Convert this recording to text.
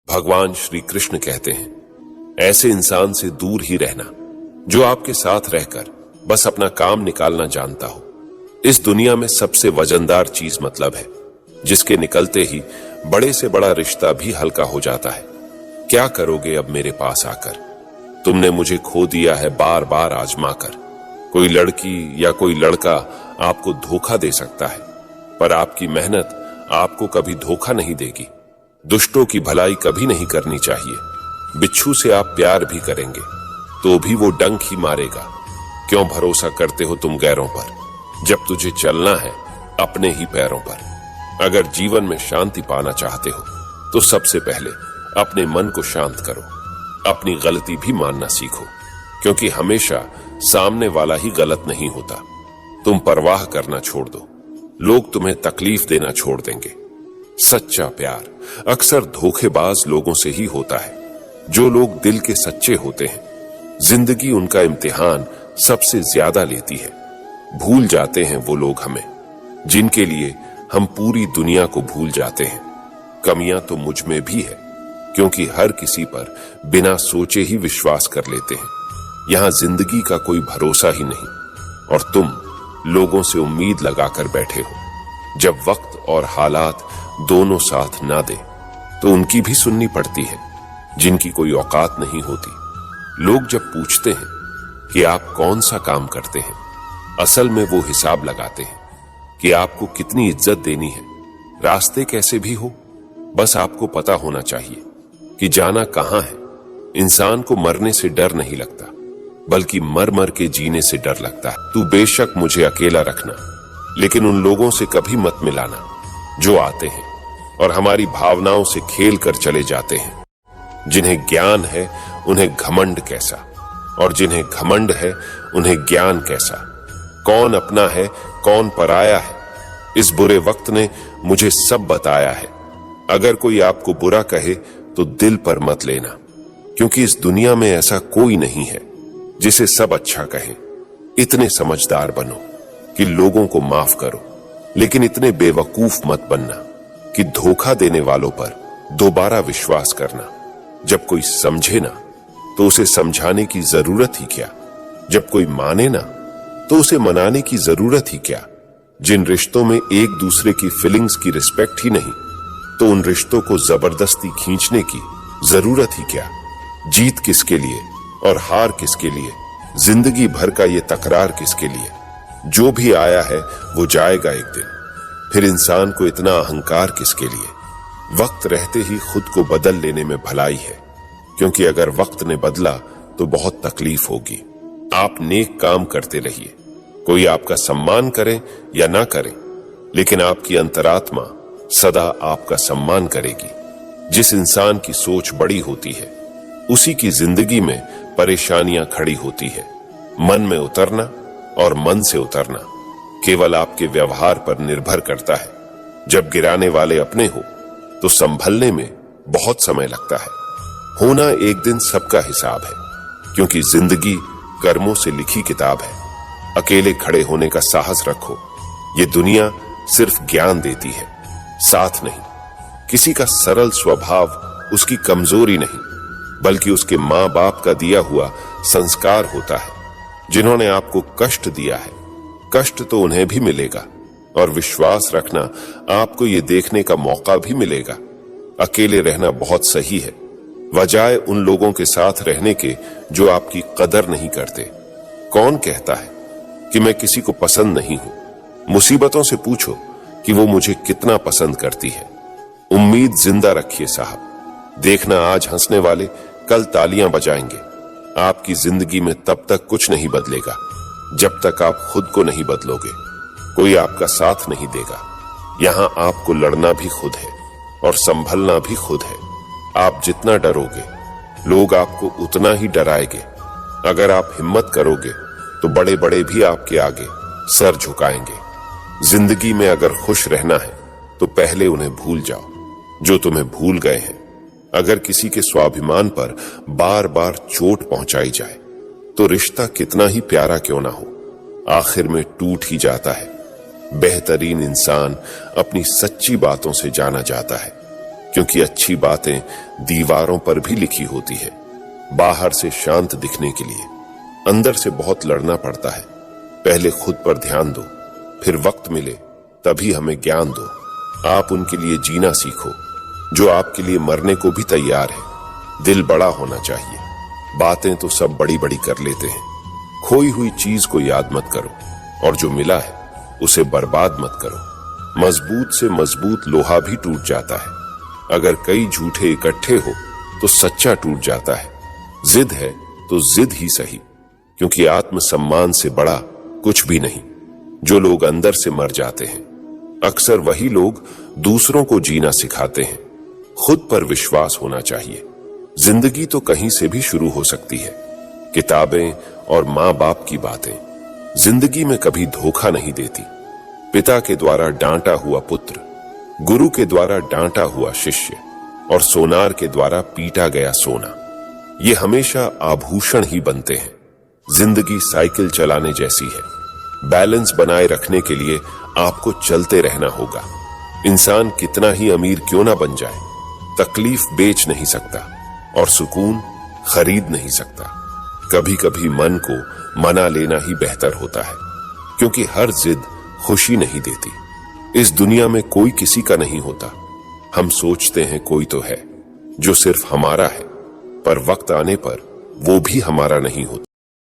भगवान श्री कृष्ण कहते हैं, ऐसे इंसान से दूर ही रहना जो आपके साथ रहकर बस अपना काम निकालना जानता हो। इस दुनिया में सबसे वजनदार चीज मतलब है, जिसके निकलते ही बड़े से बड़ा रिश्ता भी हल्का हो जाता है। क्या करोगे अब मेरे पास आकर? तुमने मुझे खो दिया है बार बार आजमा कर। कोई लड़की या कोई लड़का आपको धोखा दे सकता है, पर आपकी मेहनत आपको कभी धोखा नहीं देगी। दुष्टों की भलाई कभी नहीं करनी चाहिए। बिच्छू से आप प्यार भी करेंगे तो भी वो डंक ही मारेगा। क्यों भरोसा करते हो तुम गैरों पर, जब तुझे चलना है अपने ही पैरों पर। अगर जीवन में शांति पाना चाहते हो तो सबसे पहले अपने मन को शांत करो। अपनी गलती भी मानना सीखो, क्योंकि हमेशा सामने वाला ही गलत नहीं होता। तुम परवाह करना छोड़ दो, लोग तुम्हें तकलीफ देना छोड़ देंगे। सच्चा प्यार अक्सर धोखेबाज लोगों से ही होता है। जो लोग दिल के सच्चे होते हैं, जिंदगी उनका इम्तिहान सबसे ज्यादा लेती है। भूल जाते हैं वो लोग हमें, जिनके लिए हम पूरी दुनिया को भूल जाते हैं। कमियां तो मुझ में भी है, क्योंकि हर किसी पर बिना सोचे ही विश्वास कर लेते हैं। यहां जिंदगी का कोई भरोसा ही नहीं, और तुम लोगों से उम्मीद लगाकर बैठे हो। जब वक्त और हालात दोनों साथ ना दे तो उनकी भी सुननी पड़ती है, जिनकी कोई औकात नहीं होती। लोग जब पूछते हैं कि आप कौन सा काम करते हैं, असल में वो हिसाब लगाते हैं कि आपको कितनी इज्जत देनी है। रास्ते कैसे भी हो, बस आपको पता होना चाहिए कि जाना कहां है। इंसान को मरने से डर नहीं लगता, बल्कि मर मर के जीने से डर लगता है। तू बेशक मुझे अकेला रखना, लेकिन उन लोगों से कभी मत मिलाना जो आते हैं और हमारी भावनाओं से खेल कर चले जाते हैं। जिन्हें ज्ञान है उन्हें घमंड कैसा, और जिन्हें घमंड है उन्हें ज्ञान कैसा। कौन अपना है कौन पराया है, इस बुरे वक्त ने मुझे सब बताया है। अगर कोई आपको बुरा कहे तो दिल पर मत लेना, क्योंकि इस दुनिया में ऐसा कोई नहीं है जिसे सब अच्छा कहें। इतने समझदार बनो कि लोगों को माफ करो, लेकिन इतने बेवकूफ मत बनना कि धोखा देने वालों पर दोबारा विश्वास करना। जब कोई समझे ना तो उसे समझाने की जरूरत ही क्या। जब कोई माने ना तो उसे मनाने की जरूरत ही क्या। जिन रिश्तों में एक दूसरे की फीलिंग्स की रिस्पेक्ट ही नहीं, तो उन रिश्तों को जबरदस्ती खींचने की जरूरत ही क्या। जीत किसके लिए और हार किसके लिए, जिंदगी भर का ये तकरार किसके लिए। जो भी आया है वो जाएगा एक दिन, फिर इंसान को इतना अहंकार किसके लिए। वक्त रहते ही खुद को बदल लेने में भलाई है, क्योंकि अगर वक्त ने बदला तो बहुत तकलीफ होगी। आप नेक काम करते रहिए, कोई आपका सम्मान करे या ना करे, लेकिन आपकी अंतरात्मा सदा आपका सम्मान करेगी। जिस इंसान की सोच बड़ी होती है, उसी की जिंदगी में परेशानियां खड़ी होती है। मन में उतरना और मन से उतरना केवल आपके व्यवहार पर निर्भर करता है। जब गिराने वाले अपने हो तो संभलने में बहुत समय लगता है। होना एक दिन सबका हिसाब है, क्योंकि जिंदगी कर्मों से लिखी किताब है। अकेले खड़े होने का साहस रखो। ये दुनिया सिर्फ ज्ञान देती है, साथ नहीं। किसी का सरल स्वभाव उसकी कमजोरी नहीं, बल्कि उसके मां बाप का दिया हुआ संस्कार होता है। जिन्होंने आपको कष्ट दिया है, कष्ट तो उन्हें भी मिलेगा, और विश्वास रखना आपको ये देखने का मौका भी मिलेगा। अकेले रहना बहुत सही है, बजाय उन लोगों के साथ रहने के जो आपकी कदर नहीं करते। कौन कहता है कि मैं किसी को पसंद नहीं हूं? मुसीबतों से पूछो कि वो मुझे कितना पसंद करती है। उम्मीद जिंदा रखिए साहब, देखना आज हंसने वाले कल तालियां बजाएंगे। आपकी जिंदगी में तब तक कुछ नहीं बदलेगा जब तक आप खुद को नहीं बदलोगे। कोई आपका साथ नहीं देगा। यहां आपको लड़ना भी खुद है और संभलना भी खुद है। आप जितना डरोगे, लोग आपको उतना ही डराएंगे। अगर आप हिम्मत करोगे तो बड़े बड़े भी आपके आगे सर झुकाएंगे। जिंदगी में अगर खुश रहना है तो पहले उन्हें भूल जाओ जो तुम्हें भूल गए हैं। अगर किसी के स्वाभिमान पर बार बार चोट पहुंचाई जाए तो रिश्ता कितना ही प्यारा क्यों ना हो, आखिर में टूट ही जाता है। बेहतरीन इंसान अपनी सच्ची बातों से जाना जाता है, क्योंकि अच्छी बातें दीवारों पर भी लिखी होती है। बाहर से शांत दिखने के लिए अंदर से बहुत लड़ना पड़ता है। पहले खुद पर ध्यान दो, फिर वक्त मिले तभी हमें ज्ञान दो। आप उनके लिए जीना सीखो जो आपके लिए मरने को भी तैयार है। दिल बड़ा होना चाहिए। बातें तो सब बड़ी बड़ी कर लेते हैं। खोई हुई चीज को याद मत करो और जो मिला है उसे बर्बाद मत करो। मजबूत से मजबूत लोहा भी टूट जाता है। अगर कई झूठे इकट्ठे हो तो सच्चा टूट जाता है। जिद है तो जिद ही सही, क्योंकि आत्मसम्मान से बड़ा कुछ भी नहीं। जो लोग अंदर से मर जाते हैं अक्सर वही लोग दूसरों को जीना सिखाते हैं। खुद पर विश्वास होना चाहिए। जिंदगी तो कहीं से भी शुरू हो सकती है। किताबें और माँ बाप की बातें जिंदगी में कभी धोखा नहीं देती। पिता के द्वारा डांटा हुआ पुत्र, गुरु के द्वारा डांटा हुआ शिष्य और सोनार के द्वारा पीटा गया सोना, ये हमेशा आभूषण ही बनते हैं। जिंदगी साइकिल चलाने जैसी है। बैलेंस बनाए रखने के लिए आपको चलते रहना होगा। इंसान कितना ही अमीर क्यों ना बन जाए, तकलीफ बेच नहीं सकता और सुकून खरीद नहीं सकता। कभी कभी मन को मना लेना ही बेहतर होता है, क्योंकि हर जिद खुशी नहीं देती। इस दुनिया में कोई किसी का नहीं होता। हम सोचते हैं कोई तो है जो सिर्फ हमारा है, पर वक्त आने पर वो भी हमारा नहीं होता।